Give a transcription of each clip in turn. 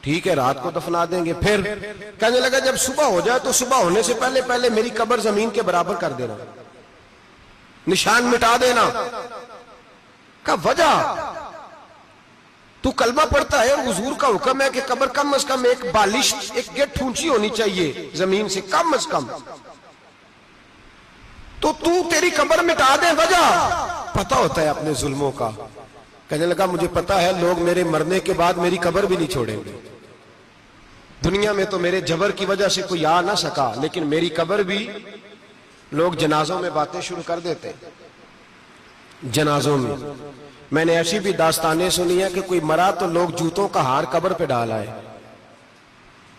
ٹھیک ہے رات کو دفنا دیں گے. پھر کہنے لگا جب صبح ہو جائے تو صبح ہونے سے پہلے پہلے میری قبر زمین کے برابر کر دینا, نشان مٹا دینا. کا وجہ تو کلمہ پڑھتا ہے اور حضور کا حکم ہے کہ قبر کم از کم ایک بالش ایک گٹ اونچی ہونی چاہیے زمین سے کم از کم, تو تیری قبر مٹا دے. وجہ پتہ ہوتا ہے اپنے ظلموں کا. کہنے لگا مجھے پتا ہے لوگ میرے مرنے کے بعد میری قبر بھی نہیں چھوڑیں گے. دنیا میں تو میرے جبر کی وجہ سے کوئی آ نہ سکا, لیکن میری قبر بھی لوگ جنازوں میں باتیں شروع کر دیتے. جنازوں میں نے ایسی بھی داستانیں سنی ہیں کہ کوئی مرا تو لوگ جوتوں کا ہار قبر پہ ڈال آئے.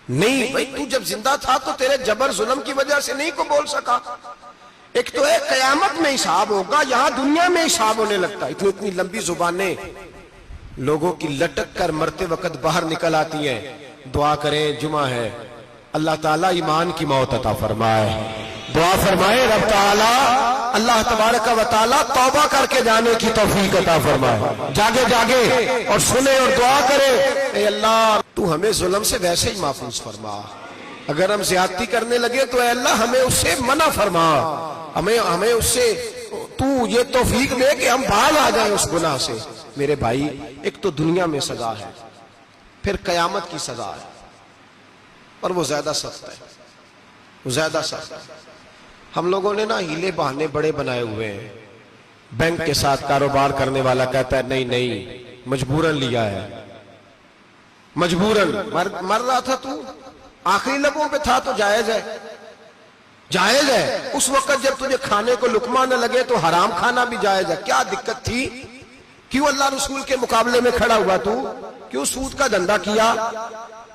نہیں بھائی, تو جب زندہ تھا تو تیرے جبر ظلم کی وجہ سے نہیں کو بول سکا. ایک تو ہے قیامت میں حساب ہوگا, یہاں دنیا میں حساب ہونے لگتا. اتنی لمبی زبانیں لوگوں کی لٹک کر مرتے وقت باہر نکل آتی ہیں. دعا کریں, جمعہ ہے, اللہ تعالیٰ ایمان کی موت عطا فرمائے. دعا فرمائے رب تعالیٰ اللہ تبارک و تعالیٰ توبہ کر کے جانے کی توفیق عطا فرمائے. جاگے جاگے اور سنے اور دعا کرے, اے اللہ تو ہمیں ظلم سے ویسے ہی محفوظ فرما. اگر ہم زیادتی کرنے لگے تو اے اللہ ہمیں اس سے منع فرما. ہمیں اس سے تو یہ توفیق دے کہ ہم باہر آ جائیں اس گناہ سے. میرے بھائی, ایک تو دنیا میں سزا ہے, پھر قیامت کی سزا ہے, اور وہ زیادہ سخت ہے, وہ زیادہ سخت ہے. ہم لوگوں نے نا ہیلے بہانے بڑے بنائے ہوئے ہیں. بینک کے ساتھ کاروبار کرنے والا کہتا ہے نہیں نہیں مجبوراً لیا ہے, مجبوراً. مر رہا تھا تو آخری لبوں پہ تھا تو جائز ہے, جائز ہے. اس وقت جب تجھے کھانے کو لقمہ نہ لگے تو حرام کھانا بھی جائز ہے. کیا دقت تھی؟ کیوں اللہ رسول کے مقابلے میں کھڑا ہوا تو؟ کیوں سود کا دھندا کیا؟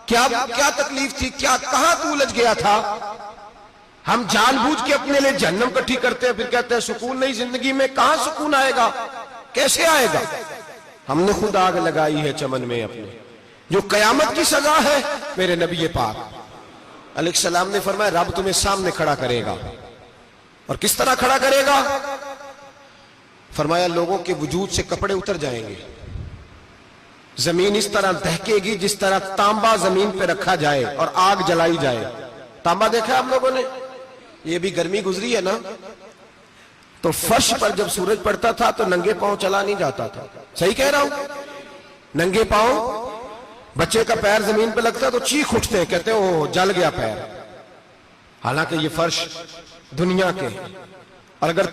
کیا تکلیف تھی؟ کہاں تو الجھ گیا تھا؟ ہم جان بوجھ کے اپنے لیے جہنم کٹھی کرتے ہیں, پھر کہتے ہیں سکون نہیں زندگی میں. کہاں سکون آئے گا؟ کیسے آئے گا؟ ہم نے خود آگ لگائی ہے چمن میں اپنے. جو قیامت کی سزا ہے, میرے نبی پاک علیہ السلام نے فرمایا رب تمہیں سامنے کھڑا کرے گا. اور کس طرح کھڑا کرے گا؟ فرمایا لوگوں کے وجود سے کپڑے اتر جائیں گے, زمین اس طرح دہکے گی جس طرح تانبا زمین پہ رکھا جائے اور آگ جلائی جائے. تانبا دیکھا ہے آپ لوگوں نے؟ یہ بھی گرمی گزری ہے نا, تو فرش پر جب سورج پڑتا تھا تو ننگے پاؤں چلا نہیں جاتا تھا. صحیح کہہ رہا ہوں؟ ننگے پاؤں, بچے کا پیر زمین پہ لگتا تو چیخ اٹھتے ہیں, کہتے ہیں اوہ جل گیا پیر. حالانکہ یہ فرش دنیا کے, اور اگر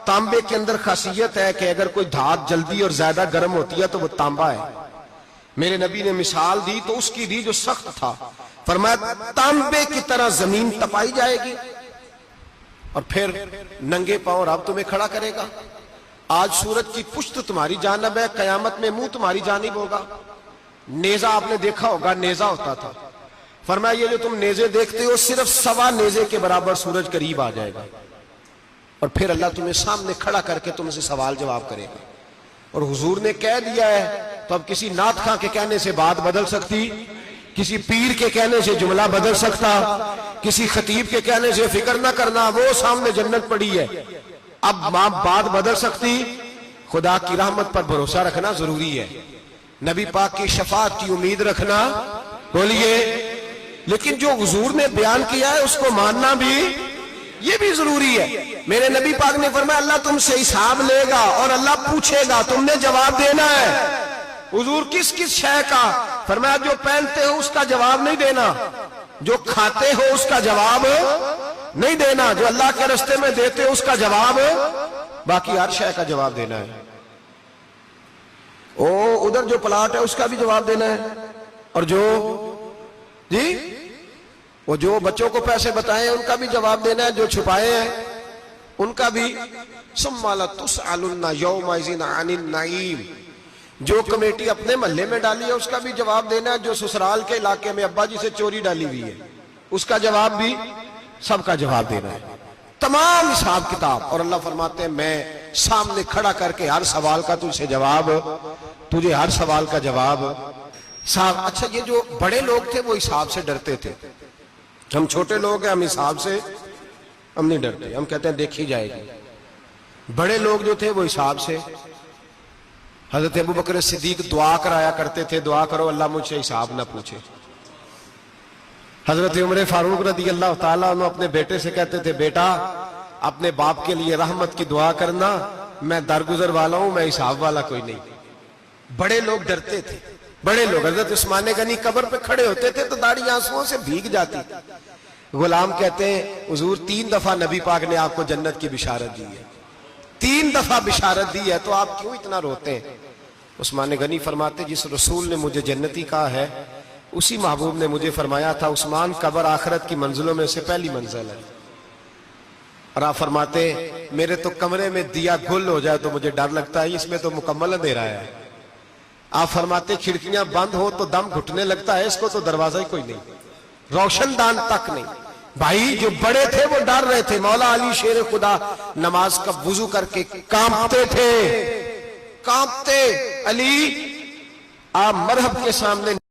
تانبے کے اندر خاصیت ہے کہ اگر کوئی دھات جلدی اور زیادہ گرم ہوتی ہے تو وہ تانبا ہے. میرے نبی نے مثال دی تو اس کی دی جو سخت تھا. فرمایا تانبے کی طرح زمین تپائی جائے گی, اور پھر ننگے پاؤں رب تمہیں کھڑا کرے گا. آج سورج کی پشت تمہاری جانب ہے, قیامت میں منہ تمہاری جانب ہوگا. نیزہ آپ نے دیکھا ہوگا, نیزہ ہوتا تھا. فرمایا یہ جو تم نیزے دیکھتے ہو صرف سوا نیزے کے برابر سورج قریب آ جائے گا, اور پھر اللہ تمہیں سامنے کھڑا کر کے تم سے سوال جواب کرے گا. اور حضور نے کہہ دیا ہے تو اب کسی نعت خواں کے کہنے سے بات بدل سکتی, کسی پیر کے کہنے سے جملہ بدل سکتا, کسی خطیب کے کہنے سے فکر نہ کرنا وہ سامنے جنت پڑی ہے, اب بات بدل سکتی. خدا کی رحمت پر بھروسہ رکھنا ضروری ہے, نبی پاک کی شفاعت کی امید رکھنا, بولیے. لیکن جو حضور نے بیان کیا ہے اس کو ماننا بھی یہ بھی ضروری ہے. میرے نبی پاک نے فرمایا اللہ تم سے حساب لے گا اور اللہ پوچھے گا, تم نے جواب دینا ہے. حضور کس کس شے کا؟ فرمایا جو پہنتے ہو اس کا جواب نہیں دینا, جو کھاتے ہو اس کا جواب نہیں دینا, جو اللہ کے راستے میں دیتے ہو اس کا جواب, باقی ہر شے کا جواب دینا ہے. ادھر جو پلاٹ ہے اس کا بھی جواب دینا ہے, اور جو بچوں کو پیسے بتائے ان کا بھی جواب دینا ہے, جو چھپائے ہیں ان کا بھی. ثم لتسألن یومئذ عن النعیم, جو کمیٹی اپنے محلے میں ڈالی ہے اس کا بھی جواب دینا ہے, جو سسرال کے علاقے میں ابا جی سے چوری ڈالی ہوئی ہے اس کا جواب بھی, سب کا جواب دینا ہے, تمام حساب کتاب. اور اللہ فرماتے ہیں میں سامنے کھڑا کر کے ہر سوال کا تجھے ہر سوال کا جواب. اچھا یہ جو بڑے لوگ تھے وہ حساب سے ڈرتے تھے, ہم چھوٹے لوگ ہیں ہم حساب سے ہم نہیں ڈرتے, ہم کہتے ہیں دیکھی جائے گی. بڑے لوگ جو تھے وہ حساب سے حضرت ابو بکر صدیق دعا کرایا کرتے تھے, دعا کرو اللہ مجھ سے حساب نہ پوچھے. حضرت عمر فاروق رضی اللہ تعالیٰ عنہ اپنے بیٹے سے کہتے تھے, بیٹا اپنے باپ کے لیے رحمت کی دعا کرنا, میں درگزر والا ہوں, میں حساب والا کوئی نہیں. بڑے لوگ ڈرتے تھے, بڑے لوگ. حضرت عثمان غنی قبر پہ کھڑے ہوتے تھے تو داڑھی آنسوؤں سے بھیگ جاتی. غلام کہتے ہیں حضور 3 دفعہ نبی پاک نے آپ کو جنت کی بشارت دی ہے, 3 دفعہ بشارت دی ہے, تو آپ کیوں اتنا روتے ہیں؟ عثمان غنی فرماتے جس رسول نے مجھے جنتی کہا ہے اسی محبوب نے مجھے فرمایا تھا عثمان قبر آخرت کی منزلوں میں سے پہلی منزل ہے. اور آپ فرماتے میرے تو کمرے میں دیا گل ہو جائے تو مجھے ڈر لگتا ہے, اس میں تو مکمل اندھیرا ہے. آپ فرماتے کھڑکیاں بند ہو تو دم گھٹنے لگتا ہے, اس کو تو دروازہ ہی کوئی نہیں, روشن دان تک نہیں. بھائی جو بڑے تھے وہ ڈر رہے تھے. مولا علی شیر خدا نماز کا وضو کر کے کانپتے تھے, کانپتے. علی آپ مرحب کے سامنے